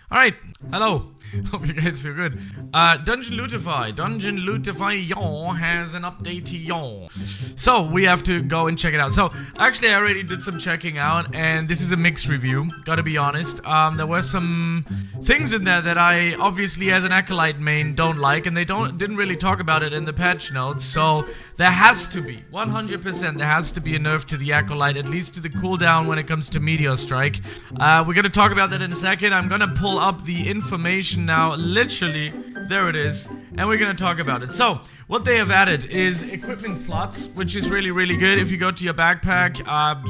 Alright, hello. Hope you guys are good. Dungeon Lootify, y'all, has an update, y'all. So, we have to go and check it out. So, actually, I already did some checking out, and this is a mixed review, gotta be honest. There were some things in there that I, obviously, as an Acolyte main, don't like, and they didn't really talk about it in the patch notes, so there has to be, 100%, there has to be a nerf to the Acolyte, at least to the cooldown when it comes to Meteor Strike. We're gonna talk about that in a second. I'm gonna pull up the information now, literally, there it is, and we're gonna talk about it. So, what they have added is equipment slots, which is really good. If you go to your backpack,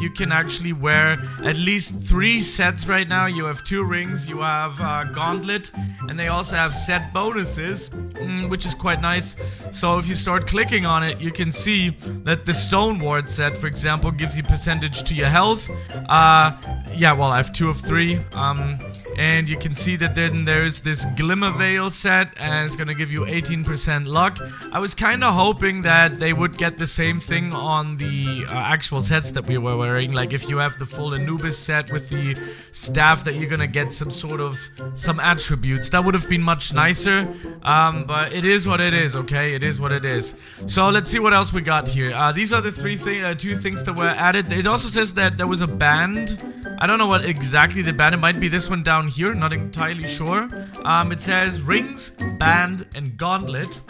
you can actually wear at least 3 sets right now. You have 2 rings, you have Gauntlet, and they also have set bonuses, which is quite nice. So if you start clicking on it, you can see that the Stone Ward set, for example, gives you percentage to your health. Yeah, well, I have 2 of 3. And you can see that then there's this Glimmer Veil set, and it's gonna give you 18% luck. I was kind of hoping that they would get the same thing on the actual sets that we were wearing. Like if you have the full Anubis set with the staff, that you're gonna get some attributes. That would have been much nicer. But it is what it is, okay? It is what it is. So let's see what else we got here. These are the 2 things that were added. It also says that there was a band. I don't know what exactly the band, it might be this one down here, not entirely sure. It says rings, band, and gauntlet.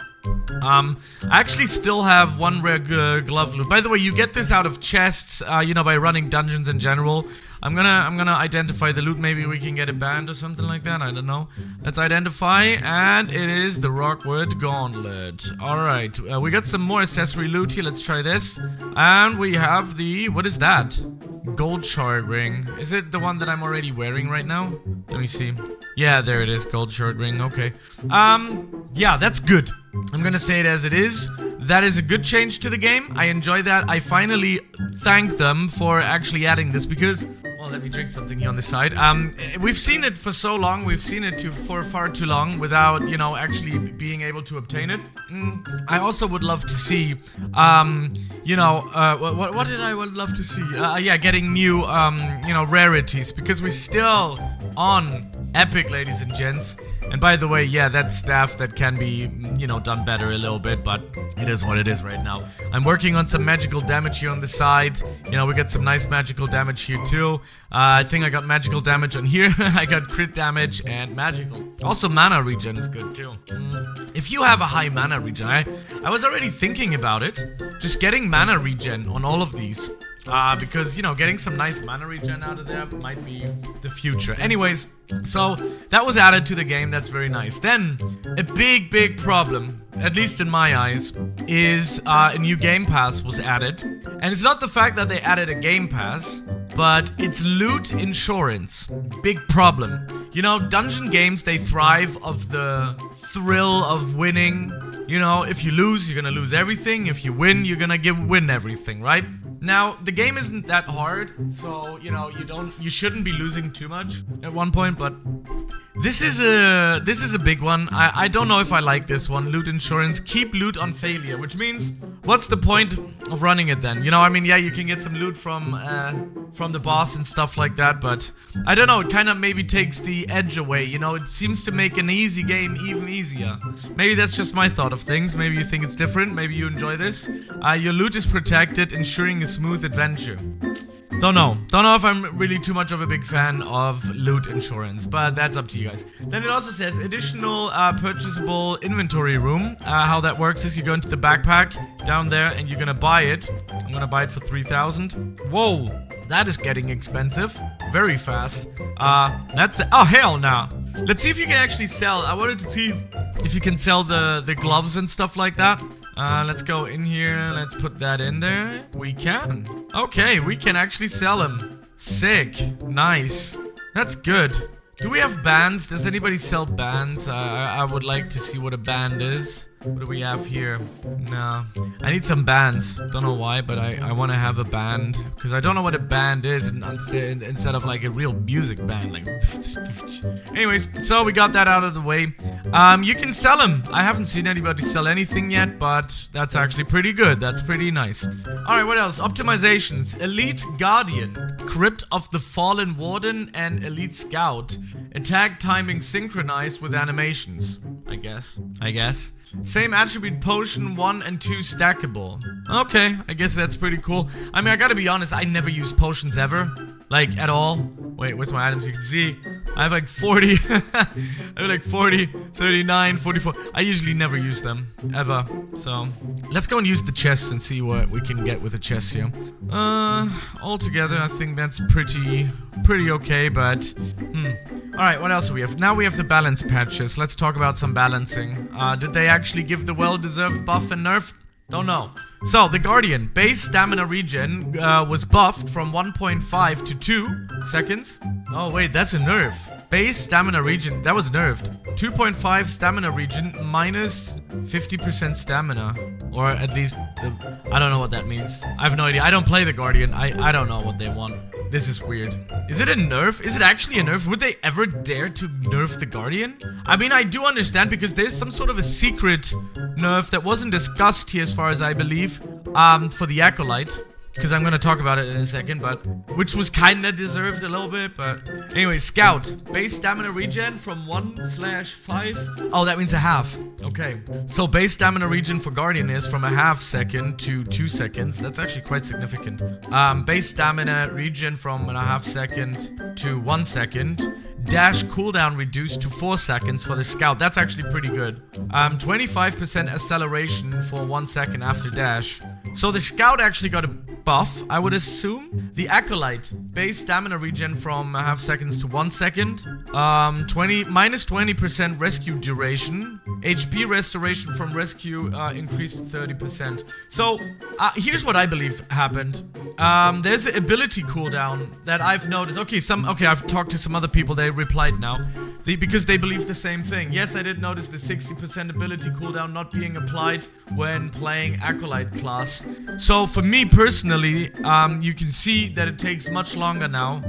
I actually still have 1 rare glove loot. By the way, you get this out of chests, you know, by running dungeons in general. I'm gonna identify the loot. Maybe we can get a band or something like that. I don't know. Let's identify, and it is the Rockwood Gauntlet. Alright, we got some more accessory loot here. Let's try this. And we have the... what is that? Gold shard ring. Is it the one that I'm already wearing right now? Let me see. Yeah, there it is. Gold shard ring. Okay. Yeah, that's good. I'm gonna say it as it is. That is a good change to the game. I enjoy that. I finally thank them for actually adding this because... well, let me drink something here on the side. We've seen it for so long. We've seen it for far too long without, you know, actually being able to obtain it. I also would love to see, you know, what did I would love to see? Yeah, getting new, you know, rarities, because we're still on Epic, ladies and gents. And by the way, yeah, that staff that can be, you know, done better a little bit, but it is what it is right now. I'm working on some magical damage here on the side. You know, we got some nice magical damage here too. I think I got magical damage on here. I got crit damage and magical. Also, mana regen is good too. If you have a high mana regen, I was already thinking about it. Just getting mana regen on all of these. Because, you know, getting some nice mana regen out of there might be the future. Anyways, so that was added to the game. That's very nice. Then, a big problem, at least in my eyes, is a new game pass was added. And it's not the fact that they added a game pass, but it's loot insurance. Big problem. You know, dungeon games, they thrive of the thrill of winning. You know, if you lose, you're gonna lose everything. If you win, you're gonna win everything, right? Now, the game isn't that hard, so, you know, you shouldn't be losing too much at one point, but this is a big one. I don't know if I like this one. Loot insurance, keep loot on failure, which means, what's the point of running it then? You know, I mean, yeah, you can get some loot from the boss and stuff like that, but I don't know, it kind of maybe takes the edge away, you know, it seems to make an easy game even easier. Maybe that's just my thought of things. Maybe you think it's different, maybe you enjoy this. Your loot is protected, ensuring a smooth adventure. Don't know if I'm really too much of a big fan of loot insurance, but that's up to you guys. Then it also says additional purchasable inventory room. How that works is you go into the backpack down there and you're gonna buy it. I'm gonna buy it for 3,000. Whoa, that is getting expensive. Very fast. That's it. Oh, hell no. Let's see if you can actually sell. I wanted to see if you can sell the gloves and stuff like that. Let's go in here. Let's put that in there. We can. Okay, we can actually sell them. Sick. Nice. That's good. Do we have bands? Does anybody sell bands? I would like to see what a band is. What do we have here? Nah. I need some bands. Don't know why, but I want to have a band. Because I don't know what a band is instead of like a real music band. Like. Anyways, so we got that out of the way. You can sell them. I haven't seen anybody sell anything yet, but that's actually pretty good. That's pretty nice. Alright, what else? Optimizations. Elite Guardian. Crypt of the Fallen Warden and Elite Scout. Attack timing synchronized with animations. I guess. Same attribute potion 1 and 2 stackable. Okay, I guess that's pretty cool. I mean, I gotta be honest, I never use potions ever. Like, at all. Wait, where's my items? You can see I have like 40. I have like 40, 39, 44. I usually never use them. Ever. So, let's go and use the chests and see what we can get with the chests here. Altogether, I think that's pretty okay, but... Alright, what else do we have? Now we have the balance patches. Let's talk about some balancing. Did they actually give the well-deserved buff and nerf? Don't know. So, the Guardian. Base Stamina Regen was buffed from 1.5 to 2 seconds. Oh, wait, that's a nerf. Base Stamina Regen, that was nerfed. 2.5 Stamina Regen minus 50% stamina. Or at least, I don't know what that means. I have no idea. I don't play the Guardian. I don't know what they want. This is weird. Is it a nerf? Is it actually a nerf? Would they ever dare to nerf the Guardian? I mean, I do understand because there's some sort of a secret nerf that wasn't discussed here as far as I believe, for the Acolyte. Because I'm going to talk about it in a second, but... Which was kinda deserved a little bit, but... Anyway, Scout. Base Stamina Regen from 1/5. Oh, that means a half. Okay. So, base Stamina Regen for Guardian is from a half second to 2 seconds. That's actually quite significant. Base Stamina Regen from a half second to 1 second. Dash cooldown reduced to 4 seconds for the Scout. That's actually pretty good. 25% acceleration for 1 second after dash. So the Scout actually got a buff, I would assume. The Acolyte, base Stamina Regen from a half seconds to 1 second. Minus 20% rescue duration. HP restoration from rescue increased to 30%. So, here's what I believe happened. There's an ability cooldown that I've noticed. Okay, I've talked to some other people, they replied now. Because they believe the same thing. Yes, I did notice the 60% ability cooldown not being applied when playing Acolyte class. So for me personally, you can see that it takes much longer now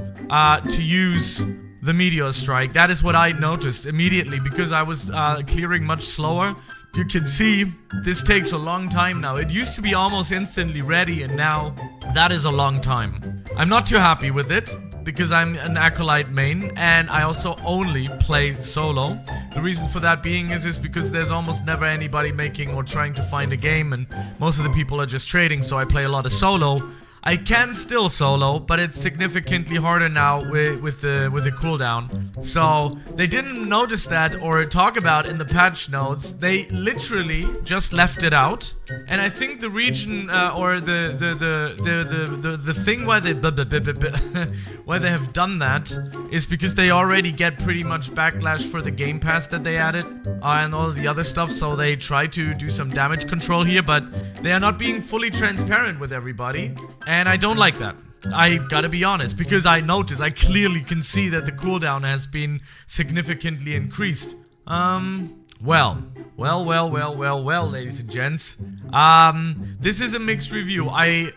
to use the Meteor Strike. That is what I noticed immediately because I was clearing much slower. You can see this takes a long time now. It used to be almost instantly ready and now that is a long time. I'm not too happy with it because I'm an Acolyte main and I also only play solo. The reason for that being is because there's almost never anybody making or trying to find a game and most of the people are just trading, so I play a lot of solo. I can still solo, but it's significantly harder now with the cooldown. So they didn't notice that or talk about in the patch notes. They literally just left it out. And I think the region or the thing why they why they have done that is because they already get pretty much backlash for the Game Pass that they added and all the other stuff. So they try to do some damage control here, but they are not being fully transparent with everybody. And I don't like that. I gotta be honest, because I clearly can see that the cooldown has been significantly increased. Well, ladies and gents. This is a mixed review. I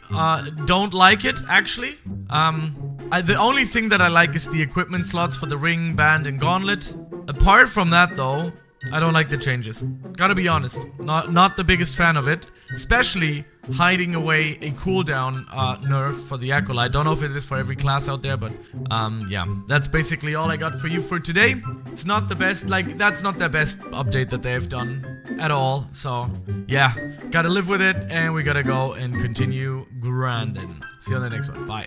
don't like it, actually. The only thing that I like is the equipment slots for the ring, band, and gauntlet. Apart from that, though, I don't like the changes. Gotta be honest. Not the biggest fan of it. Especially hiding away a cooldown nerf for the Acolyte. I don't know if it is for every class out there, but yeah. That's basically all I got for you for today. It's not the best, like, that's not the best update that they've done at all. So, yeah. Gotta live with it, and we gotta go and continue grinding. See you on the next one. Bye.